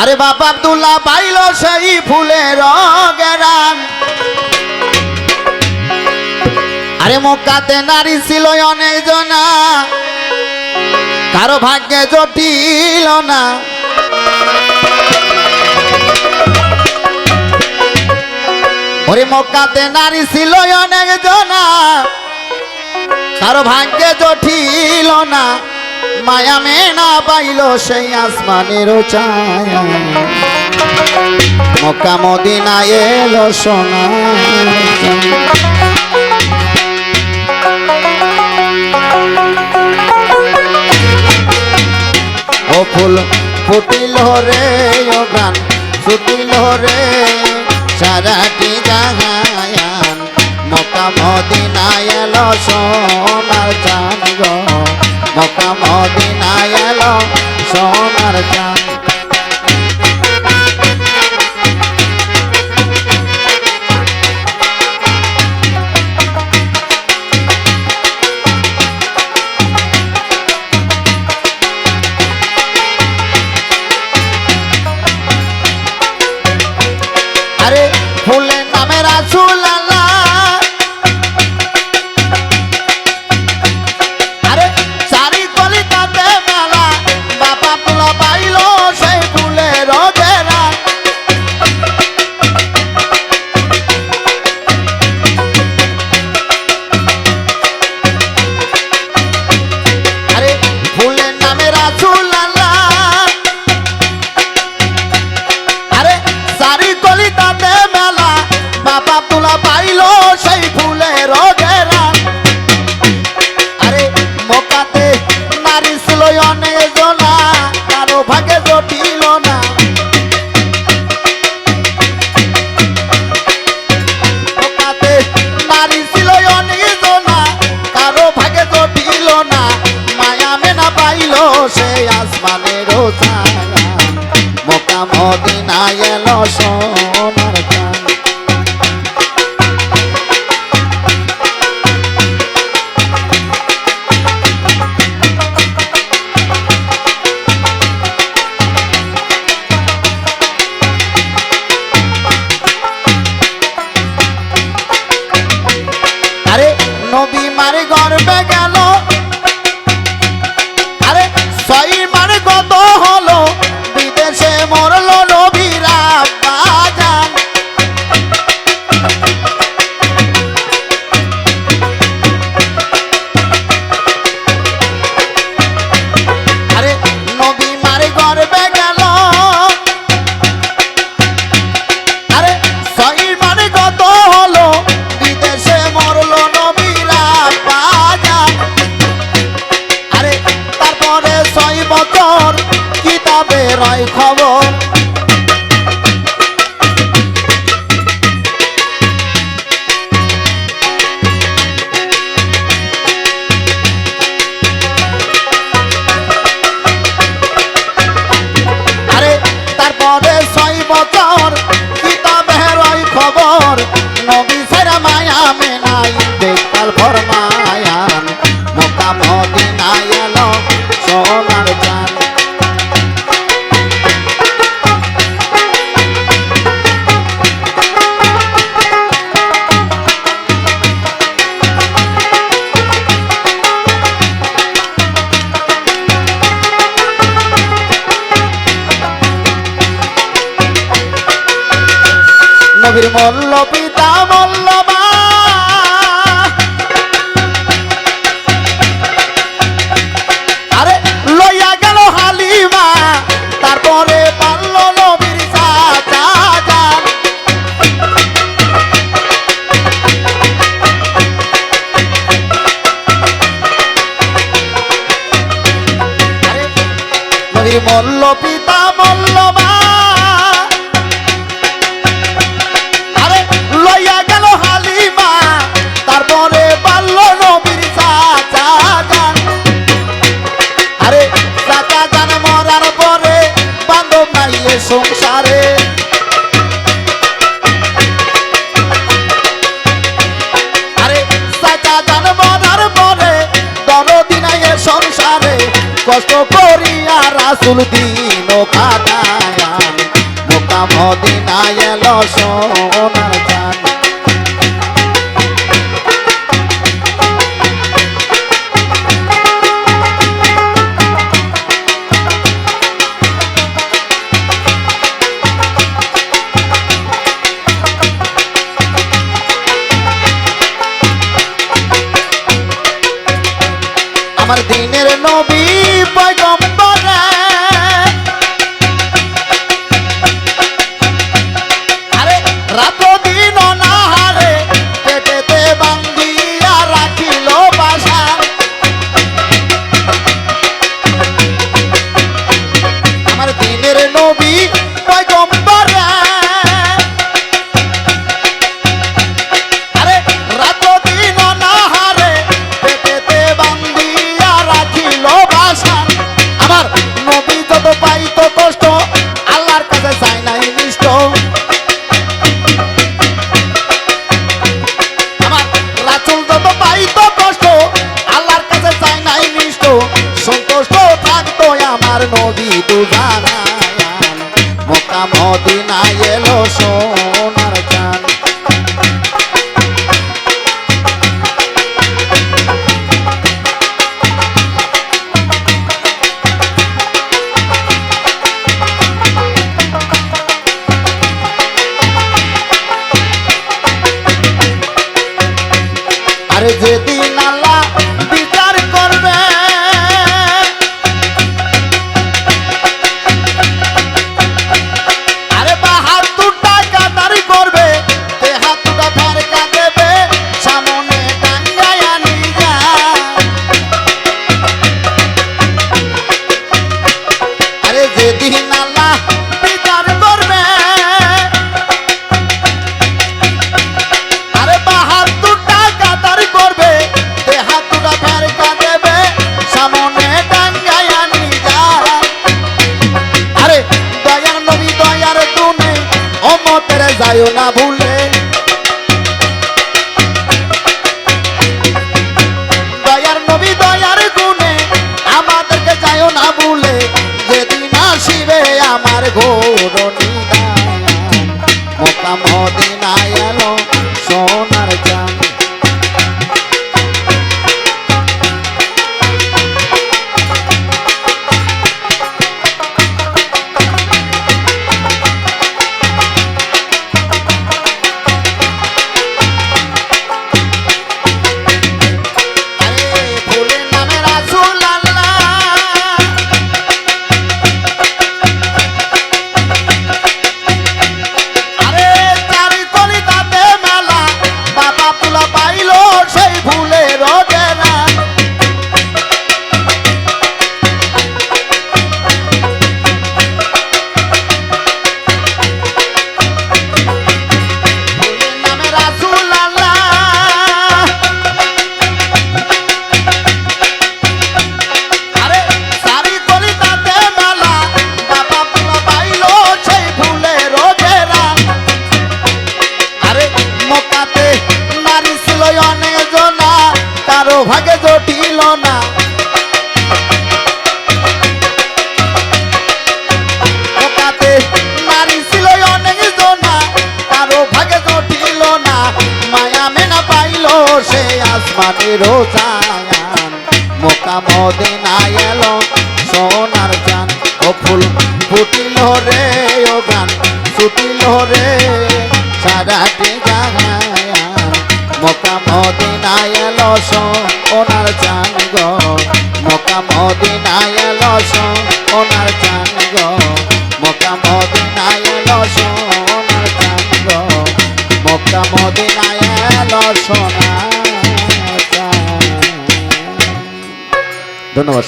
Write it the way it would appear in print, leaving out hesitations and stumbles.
আরে বাপ আব্দুল্লাহ পাইল সেই ফুলের গেরান। আরে মক্কাতে নারী ছিল অনেক জনা, কারো ভাগ্যে জটিল না। ওরে মক্কাতে নারী ছিল অনেক জনা, কারো ভাগ্যে জটিল না। মায়া মেনা পাইল সেই আসমানের ছায়া, মক্কা মদিনা এলো সোনা। ও ফুল ফুটিল রে ও গান ছুটিল রে সারাটি জাহান, মক্কা মদিনা এলো সোনার চাঁদ গো, মক্কা মদিনা এলো সোনার চাঁদ। আরে ফুলের নামে রাসূল আল্লাহ, আরে সারি কলিকাতে মেলা, বাবা তুলা পাইল সেই ফুলের ঘেরা। আরে ফুলের নামে রাসূল আল্লাহ, আরে সারি কলিকাতে মেলা, বাবা তুলা পাইল সেই ফুলের ঘেরা। আরে মক্কাতে নারী ছিল অনেক জনা, কারো ভাগে জটিল না। মক্কাতে নারী ছিল অনেক জনা, কারো ভাগে জটিল না। মায়া মেনা পাইল সেই আসমানের ছায়া, মক্কা মদিনা এলো সোনার চাঁদ। আরে নবী মারে গর্বে গেল, আরে 6 মার কত হলো, বিদেশে মরলো নবীরা বাজান। আরে নবী মারে গর্বে গেল, আরে 6 মার কত হলো, বিদেশে মরলো নবীরা বাজান। আরে তারপরে 6 বছর কিতাবে রয় খবর। আরে তারপরে 6 বছর কিতাবে রয় খবর, নবী সারা মায়া মেনাই দেখতাল ফরমায়ান, মক্কা মদিনা এলো সোনার চাঁদ। নবীর মল্ল পিতা মল্লবা, আরে লইয়া গেল হালিমা, তারপরে পারল নবীর চাচা জান। আরে নবীর মল্ল পিতা মল্লবা, আরে লইয়া গেল হালিমা, তারপরে পারল নবীর চাচা জান। আরে চাচা জান মরার পরে বান্ধব নাই এ সংসারে। আরে চাচা জান মরার পরে দরদি নাই এ সংসারে, কষ্ট করিয়া রাসূল দিন খাটায়া, মদিনায় এলো সোনার চাঁদ। আমার দিনের নবী পয়গম্বর আরে রাত দিন অনাহারে পেটেতে বান্ধিয়া রাখিল বাসা। আমার দিনের নবী পয়গম্বর আরে রাত দিন অনাহারে পেটেতে বান্ধিয়া রাখিল বাসা। আমার নবী যত পাইত কষ্ট আল্লাহর কাছে চাই নাই নিষ্ঠ। আমার রাসূল যত পাইত কষ্ট আল্লাহর কাছে চাই নাই নিষ্ঠ। সন্তুষ্ট থাকতো আমার নবী দুজাহান। মক্কা মদিনায় এলো সোনার চাঁদ। আরে যেদিন আল্লাহ বিচার করবে আরে বাহাদুর টাকা দাঁড়ি করবে দেহাতুটা ফেরকা দেবে সামনে টাঙ্গায়া নিয়ে। আরে যেদিন আল্লাহ বিচার করবে আরে বাহাদুর টাকা দাঁড়ি করবে দেহাতুটা ফেরকা দেবে সামনে টাঙ্গায়া নিয়ে। আরে দয়ার নবী দয়ার গুণে উম্মতের যায়ও না ভুলে। দয়ার নবী দয়ার গুণে আমাদেরকে যায়ও না ভুলে। যেদিন আসিবে আমার ঘোর নিদান মক্কা মদিনায় এলো সোনার চাঁদ। আরে ফুলের নামে রাসূল আল্লাহ আরে চারি কলিতাতে মেলা বাবা ফুলা পাইল সেই ফুলের ডেরা। ফুলের নামে রাসূল আল্লাহ আরে চারি কলিতাতে মেলা বাবা ফুলা পাইল সেই ফুলের ডেরা। আরে মক্কাতে নারী ছিল অনেক জনা কারো ভাগে জটিল না। মক্কাতে নারী ছিল অনেক জনা কারো ভাগে জটিল না। মায়া মেনা পাইল সে আসমানের চাঁদ মক্কা মদিনায় এলো সোনার চাঁদ। ও ফুল ফুটিল রে ও গান ছুটিল রে সারাটি জাহান মক্কা মদিনায় এলো সোনার চাঁদ গো। মক্কা মদিনায় এলো সোনার চাঁদ গো। মক্কা মদিনায় এলো সোনার চাঁদ গো। মক্কা মদিনায় এলো সোনার চাঁদ। ধন্যবাদ।